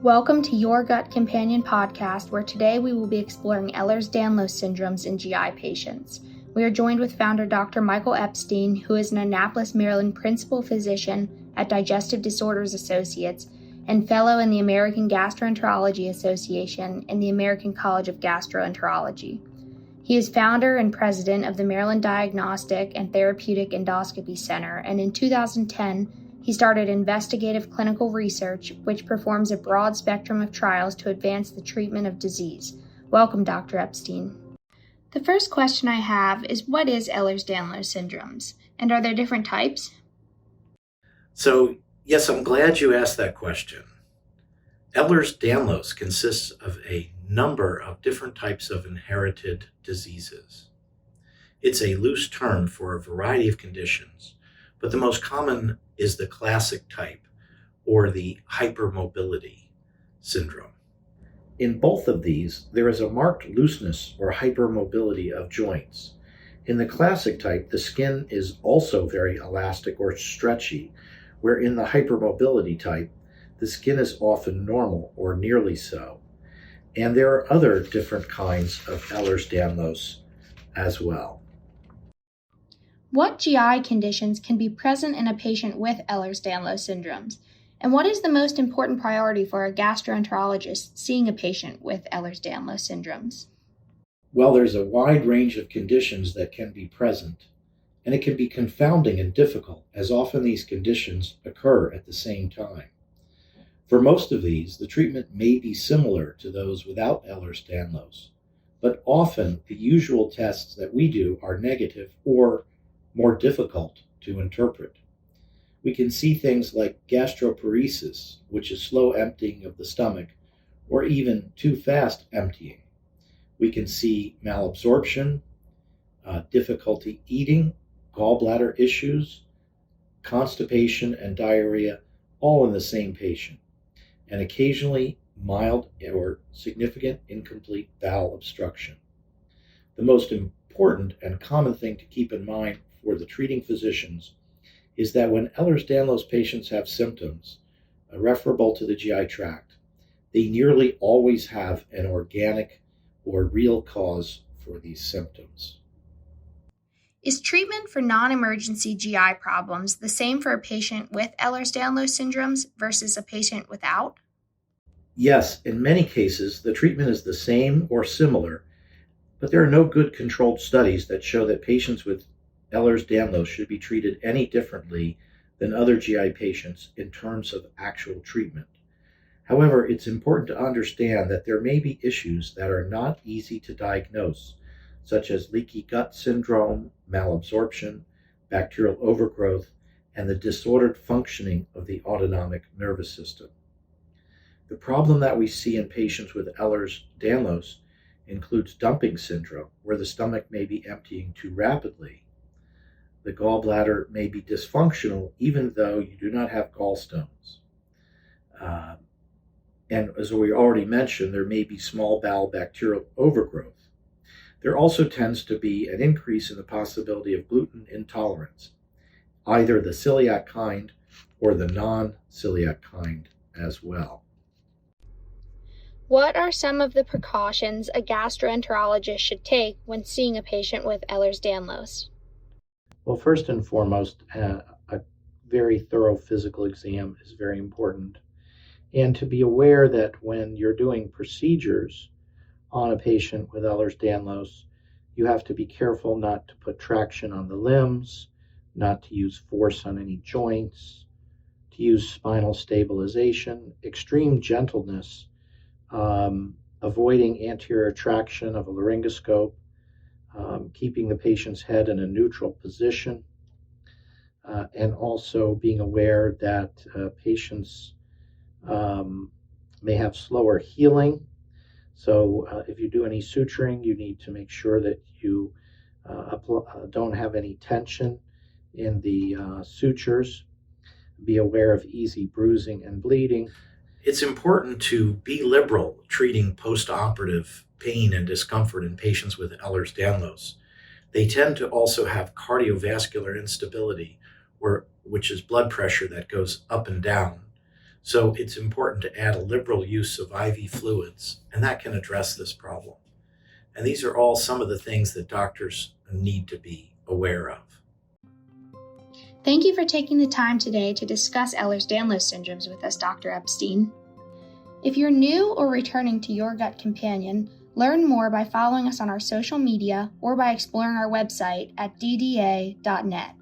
Welcome to Your Gut Companion podcast, where today we will be exploring Ehlers Danlos Syndromes in GI patients. We are joined with founder Dr. Michael Epstein, who is an Annapolis, Maryland principal physician at Digestive Disorders Associates and fellow in the American Gastroenterology Association and the American College of Gastroenterology. He is founder and president of the Maryland Diagnostic and Therapeutic Endoscopy Center, and in 2010, he started investigative clinical research, which performs a broad spectrum of trials to advance the treatment of disease. Welcome, Dr. Epstein. The first question I have is, what is Ehlers Danlos Syndromes, and are there different types? So, yes, I'm glad you asked that question. Ehlers Danlos consists of a number of different types of inherited diseases. It's a loose term for a variety of conditions, but the most common is the classic type, or the hypermobility syndrome. In both of these, there is a marked looseness or hypermobility of joints. In the classic type, the skin is also very elastic or stretchy, where in the hypermobility type, the skin is often normal or nearly so. And there are other different kinds of Ehlers-Danlos as well. What GI conditions can be present in a patient with Ehlers Danlos syndromes? And what is the most important priority for a gastroenterologist seeing a patient with Ehlers Danlos syndromes? Well, there's a wide range of conditions that can be present, and it can be confounding and difficult, as often these conditions occur at the same time. For most of these, the treatment may be similar to those without Ehlers-Danlos, but often the usual tests that we do are negative or more difficult to interpret. We can see things like gastroparesis, which is slow emptying of the stomach, or even too fast emptying. We can see malabsorption, difficulty eating, gallbladder issues, constipation, and diarrhea, all in the same patient, and occasionally mild or significant incomplete bowel obstruction. The most important and common thing to keep in mind for the treating physicians is that when Ehlers-Danlos patients have symptoms referable to the GI tract, they nearly always have an organic or real cause for these symptoms. Is treatment for non-emergency GI problems the same for a patient with Ehlers-Danlos syndromes versus a patient without? Yes, in many cases, the treatment is the same or similar, but there are no good controlled studies that show that patients with Ehlers-Danlos should be treated any differently than other GI patients in terms of actual treatment. However, it's important to understand that there may be issues that are not easy to diagnose, such as leaky gut syndrome, malabsorption, bacterial overgrowth, and the disordered functioning of the autonomic nervous system. The problem that we see in patients with Ehlers-Danlos includes dumping syndrome, where the stomach may be emptying too rapidly. The gallbladder may be dysfunctional even though you do not have gallstones. And as we already mentioned, there may be small bowel bacterial overgrowth. There also tends to be an increase in the possibility of gluten intolerance, either the celiac kind or the non-celiac kind as well. What are some of the precautions a gastroenterologist should take when seeing a patient with Ehlers Danlos? Well, first and foremost, a very thorough physical exam is very important. And to be aware that when you're doing procedures on a patient with Ehlers-Danlos, you have to be careful not to put traction on the limbs, not to use force on any joints, to use spinal stabilization, extreme gentleness, avoiding anterior traction of a laryngoscope, keeping the patient's head in a neutral position, and also being aware that patients may have slower healing. So if you do any suturing, you need to make sure that you don't have any tension in the sutures. Be aware of easy bruising and bleeding. It's important to be liberal treating post-operative pain and discomfort in patients with Ehlers-Danlos. They tend to also have cardiovascular instability, which is blood pressure that goes up and down. So it's important to add a liberal use of IV fluids, and that can address this problem. And these are all some of the things that doctors need to be aware of. Thank you for taking the time today to discuss Ehlers Danlos syndromes with us, Dr. Epstein. If you're new or returning to Your Gut Companion, learn more by following us on our social media or by exploring our website at dda.net.